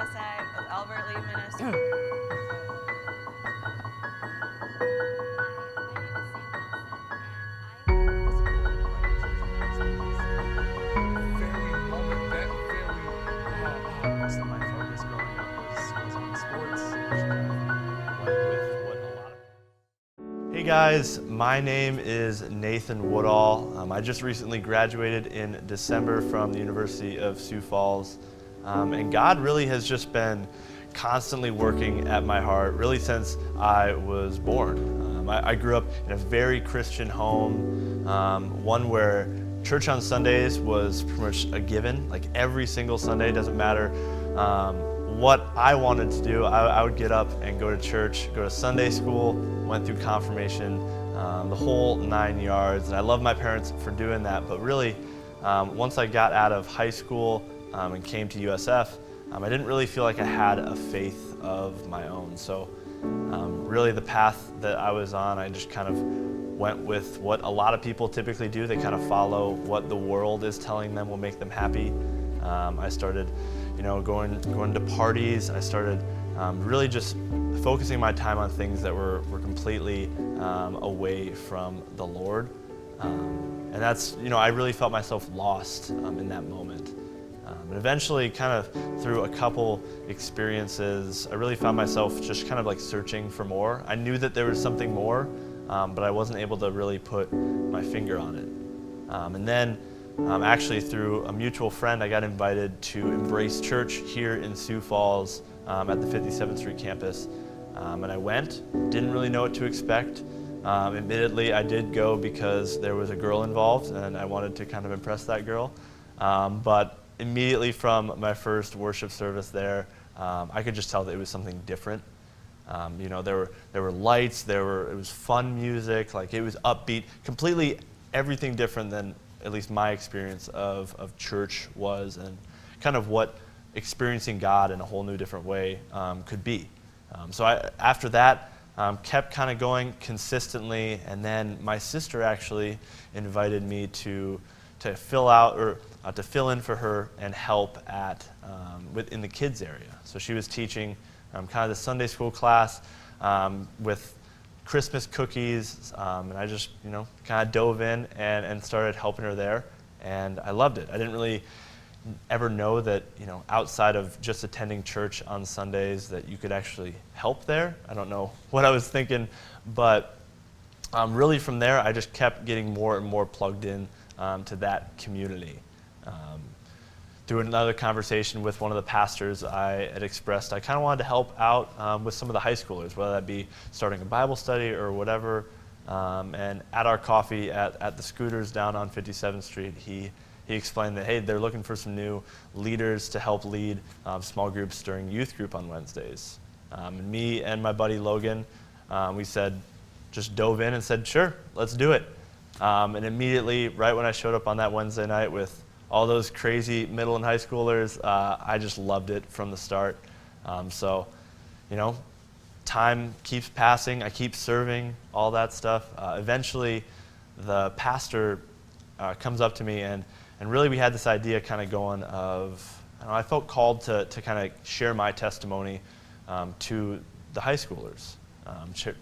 USA Albert Lee Ministry. Hey guys, my name is Nathan Woodall. I just recently graduated in December from the University of Sioux Falls. And God really has just been constantly working at my heart, really since I was born. I grew up in a very Christian home, one where church on Sundays was pretty much a given. Like every single Sunday, doesn't matter what I wanted to do, I would get up and go to church, go to Sunday school, went through confirmation, the whole 9 yards. And I love my parents for doing that, but really, once I got out of high school and came to USF, I didn't really feel like I had a faith of my own. So really the path that I was on, I just kind of went with what a lot of people typically do. They kind of follow what the world is telling them will make them happy. I started going to parties. I started really just focusing my time on things that were completely away from the Lord. And that's, I really felt myself lost in that moment. And eventually, kind of through a couple experiences, I really found myself just kind of like searching for more. I knew that there was something more, but I wasn't able to really put my finger on it. And then actually through a mutual friend, I got invited to Embrace Church here in Sioux Falls at the 57th Street campus. And I went, didn't really know what to expect. Admittedly, I did go because there was a girl involved and I wanted to kind of impress that girl. But immediately from my first worship service there, I could just tell that it was something different. There were lights, it was fun music, like it was upbeat, completely everything different than at least my experience of church was, and kind of what experiencing God in a whole new different way could be. So after that, kept kind of going consistently, and then my sister actually invited me to fill out or to fill in for her and help at in the kids area. So she was teaching kind of the Sunday school class with Christmas cookies, and I just kind of dove in and started helping her there, and I loved it. I didn't really ever know that outside of just attending church on Sundays that you could actually help there. I don't know what I was thinking, but really from there I just kept getting more and more plugged in to that community. Through another conversation with one of the pastors, I had expressed I kind of wanted to help out with some of the high schoolers, whether that be starting a Bible study or whatever. And at our coffee at the Scooters down on 57th Street, he explained that, hey, they're looking for some new leaders to help lead small groups during youth group on Wednesdays. And me and my buddy Logan, we just dove in and said, sure, let's do it. And immediately, right when I showed up on that Wednesday night with all those crazy middle and high schoolers, I just loved it from the start. Time keeps passing, I keep serving, all that stuff. Eventually, the pastor comes up to me, and really we had this idea kind of going of, I felt called to kind of share my testimony to the high schoolers,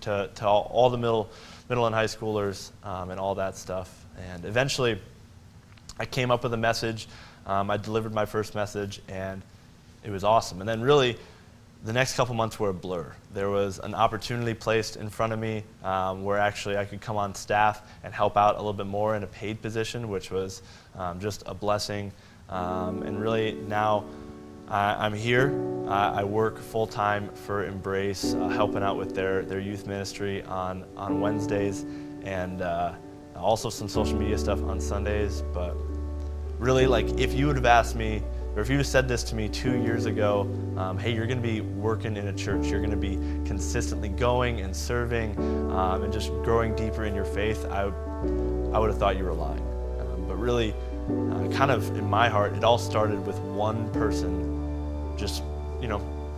to all the middle and high schoolers and all that stuff. And eventually, I came up with a message, I delivered my first message, and it was awesome. And then really, the next couple months were a blur. There was an opportunity placed in front of me where actually I could come on staff and help out a little bit more in a paid position, which was just a blessing. And really now I'm here. I work full-time for Embrace, helping out with their youth ministry on Wednesdays, and also some social media stuff on Sundays. But really, like, if you would have asked me, or if you would have said this to me 2 years ago, hey, you're going to be working in a church, you're going to be consistently going and serving and just growing deeper in your faith, I would have thought you were lying. But really, kind of in my heart, it all started with one person just,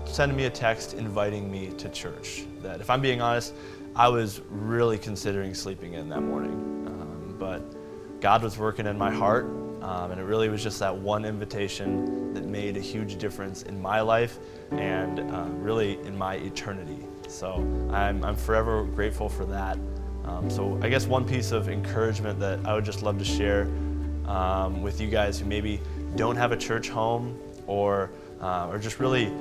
sending me a text inviting me to church. That, if I'm being honest, I was really considering sleeping in that morning. But God was working in my heart. And it really was just that one invitation that made a huge difference in my life and really in my eternity. So I'm forever grateful for that. So I guess one piece of encouragement that I would just love to share with you guys who maybe don't have a church home or just really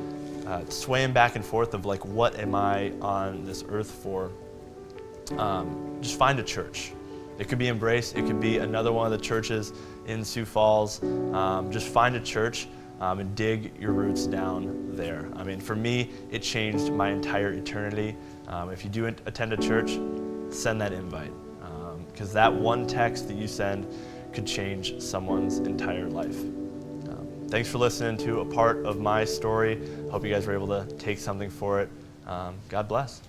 swaying back and forth of like, what am I on this earth for? Just find a church. It could be Embrace, it could be another one of the churches in Sioux Falls. Just find a church and dig your roots down there. I mean, for me, it changed my entire eternity. If you do attend a church, send that invite, because that one text that you send could change someone's entire life. Thanks for listening to a part of my story. Hope you guys were able to take something for it. God bless.